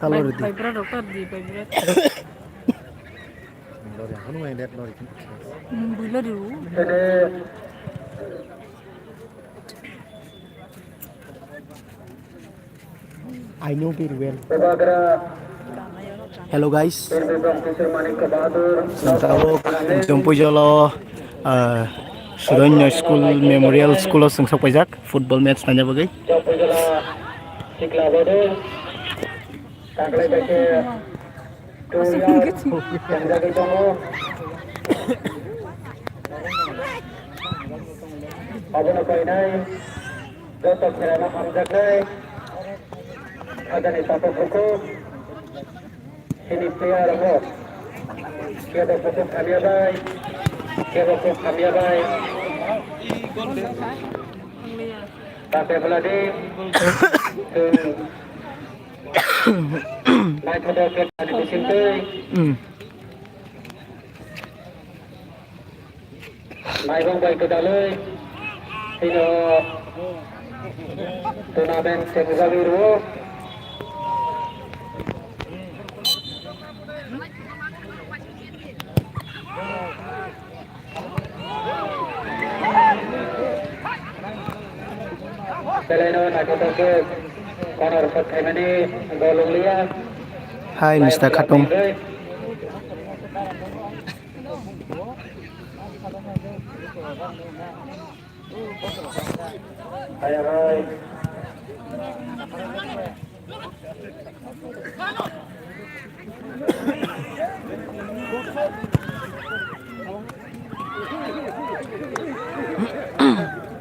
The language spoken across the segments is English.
Vibrate dokter di vibrate. Bulan dulu. I know very well. Hello guys. Sentawok jumpu jolo Suronya School Memorial School of Sengsok Pajak football match tanya bagai. Sini player roh. Kita fokus kami abai. Kita fokus kami abai. Tapi beladi. Naik pada kita di sini. Naik bang baik ke dalam. Sini turnamen sepak biru. Hai Mr. Khatong. Hai.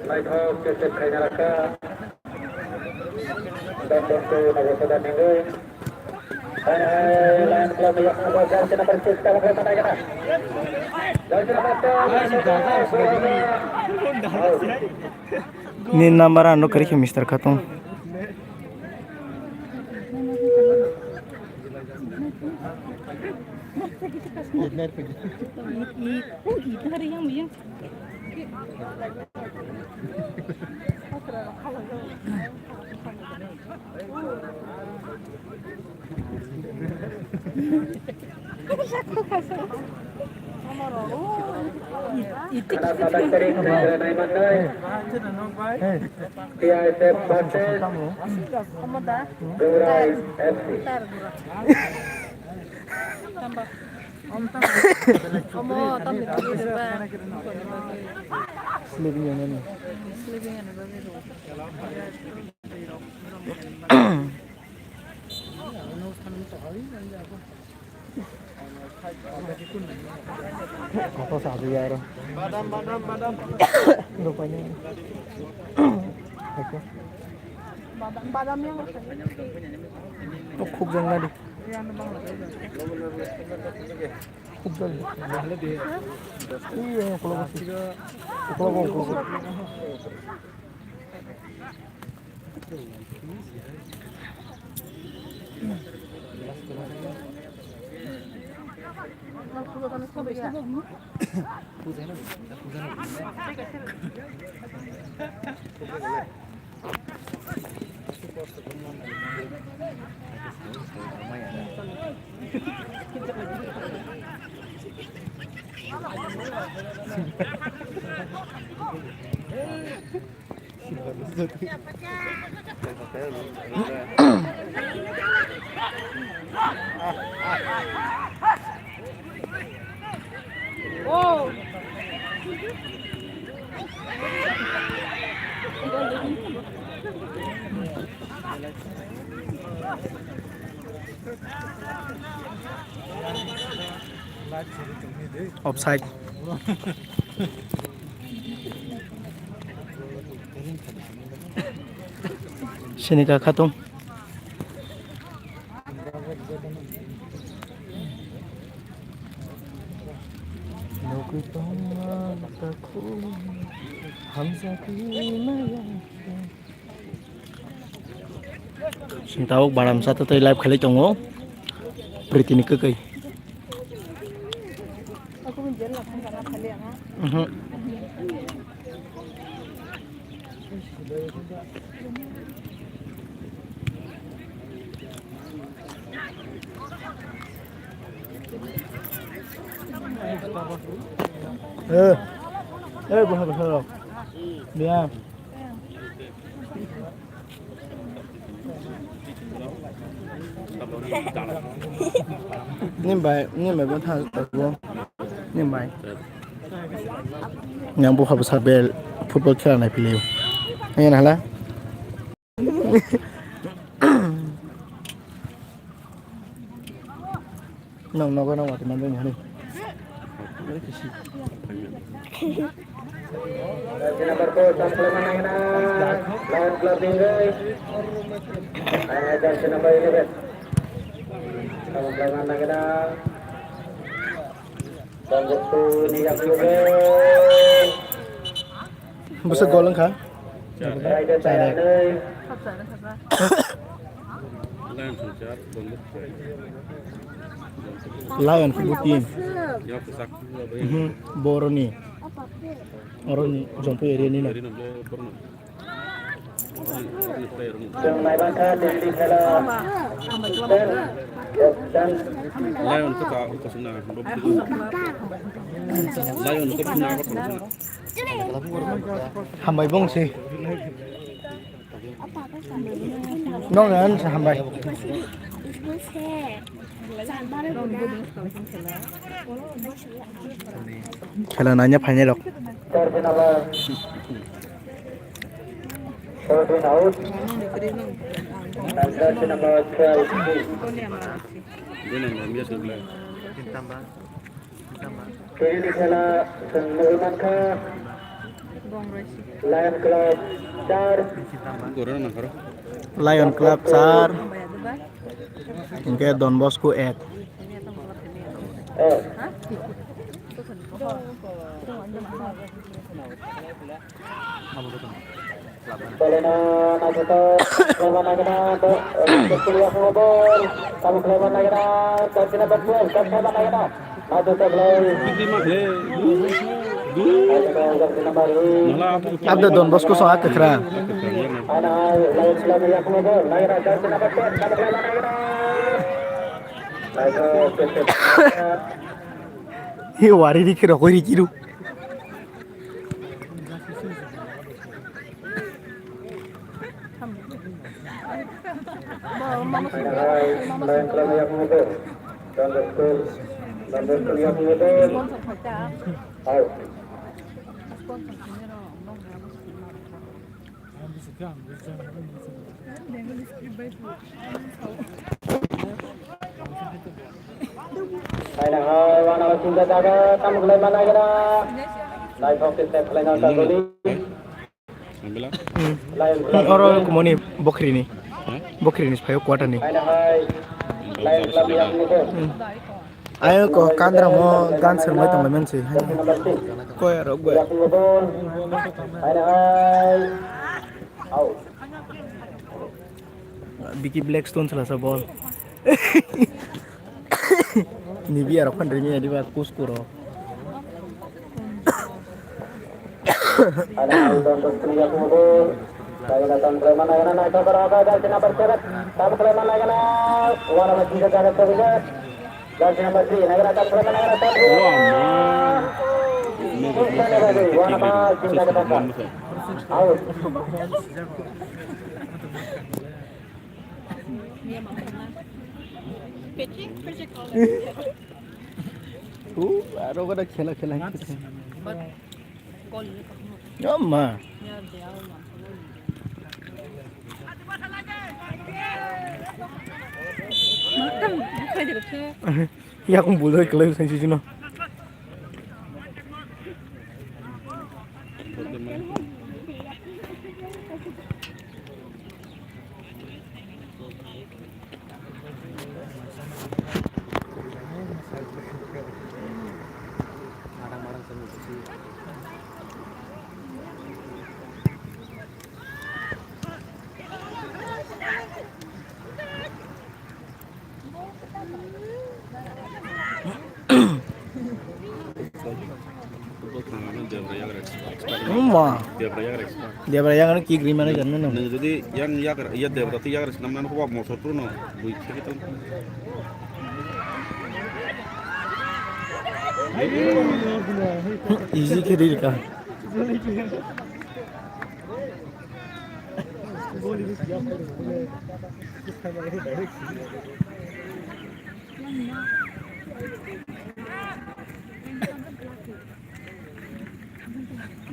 Baik, kita neraka. Dan tentu negara minggu. Lain klub yang membuat kita persis kalau kita tanya. Ini nomor anu kerja Mr. Khatong. Apa satu ya? Badam. Rupanya. Badam yang खूब जंगल खूब जंगल iya kalau oh offside. Sini Kak Khatong. Sintawok baram satu tadi live kali tongo. Beriti ni kekai. Aku menjelaskan karena kalian. Bukan betul. Dia. Ini baik betul aku. Ini baik. Yang bukan besar bel football kira naik pilih. Ini nahlah. Nong nong nong waktu mana ni? Nomor 2 sampai mana ina? Lawan klub Tinggai. Ada nomor 11. Sampai mana ina? Tanggup tu ni yang juga. Besar golong kah? Ada saya ni. เข้าใจแล้วครับว่า Lion football team. Boroni. Oroni jumpa area ni nak. Semai bangka di kala. Dan Lion itu tak kesana, Lion itu kesana apa kesana? Hambai bong sih. Nong kan hambai. Kalau nanya banyak loh. Jersey number 14 out. Dan jersey number 12. ตัวเนี่ยมาสิ Dia nama biasa belah. Kini di kala semua bangka บองเลยสิ Lion Club Dar. Korang nak karo? Lion Club Sar. ทำไมอ่ะดูบ้าง Ingke Don Bosco Ek. เนี่ยต้องบอกว่าเป็นเนี่ย Eh, ฮะตัวคนก็ตัวอันจะมา Selena Nasoto, Selena Nagana, Kuliah Ngobor, kamu Selena Nagana, Kasina Betul, Kasina Nagana, Nasoto Belai, Lima le. Kasina Baru, Malah apa? Ada Don Bosco so ak kera. Ana Lain Selena Ngobor, Nagana, Kasina Betul, kamu Selena Nagana. Ayo, Hi wari di kira koi kiru. Lain Selena Ngobor, dan Betul, dan Betul yang Ngobor, ต้นสมผัสจ้า ayo. ต้นสมผัสเนี่ยเราต้องหามาสิมาครับ Aina hai wana singa jaga kamu mulai mana kira? Naik office step lain orang tadi. Ambil lah. Lain Orang kumoni bokri ni. Bokri ni supaya kuat ni. Aina hai lain klub yang itu. Ayo ko kandra mo gan sermai tamai men sih. Nomor 6. Koi rok gue. Yang itu. Aina hai. Out. Bikin Blackstone selasa ball. Ni biar aku pandai ni bawah kuskuro. Aina hai untuk yang itu. Saya datang ke mana kira naik ke berapa dari sini berseret. Kamu ke mana kira? Wana masih jaga terus. Dari sini bersih. Naik datang ke mana kira? Wana masih jaga terus. Out. Baru kada khela khela. ก้อนนี้ก็ Amma. เนี่ยเดี๋ยวมาใครเด็กเธอ Ya aku boleh kelihatan sensasi sini. Dia beraya expert. Amma. Dia beraya expert. Dia beraya kan ki green mana jangan Nah, jadi yang ya dia berarti ya namanya apa mau satu no. Buat kita. Easy kiri ka.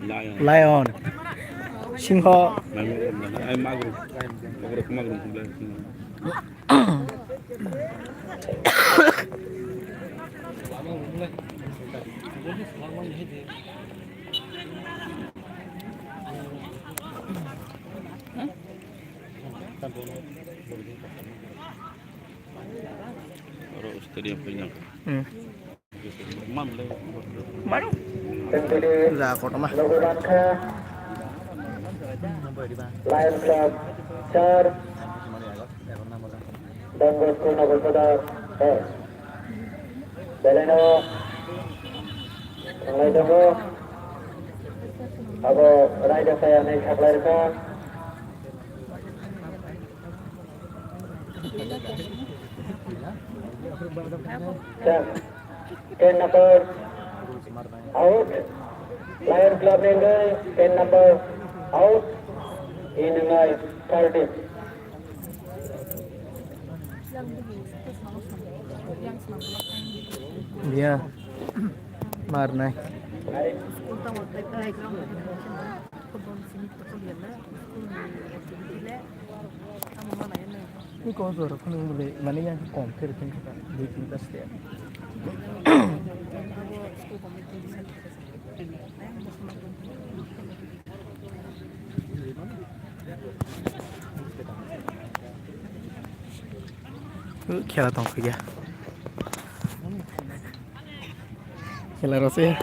Lion. Lion. Singho. Ay magro. Magro kumbaga. Oro stadium punya. Mamle. Maru. Tentu Ra ko tama. logo Bangka Lion Club 4 Don Bosco Nagol Sadar Beleno Mulai Dongo Abo Raja saya naik Aklarika Ten number out Lion Club Nengai 10 number out in Nengai 30 Dia. Marnai. Untuk waktu itu football sini betul ya lah. Tidak. Kamu mana ini? Ni kau suruh aku boleh mana yang compare kan kita di kita setiap. School committee di sana. Kira tong kerja. Kira rasa.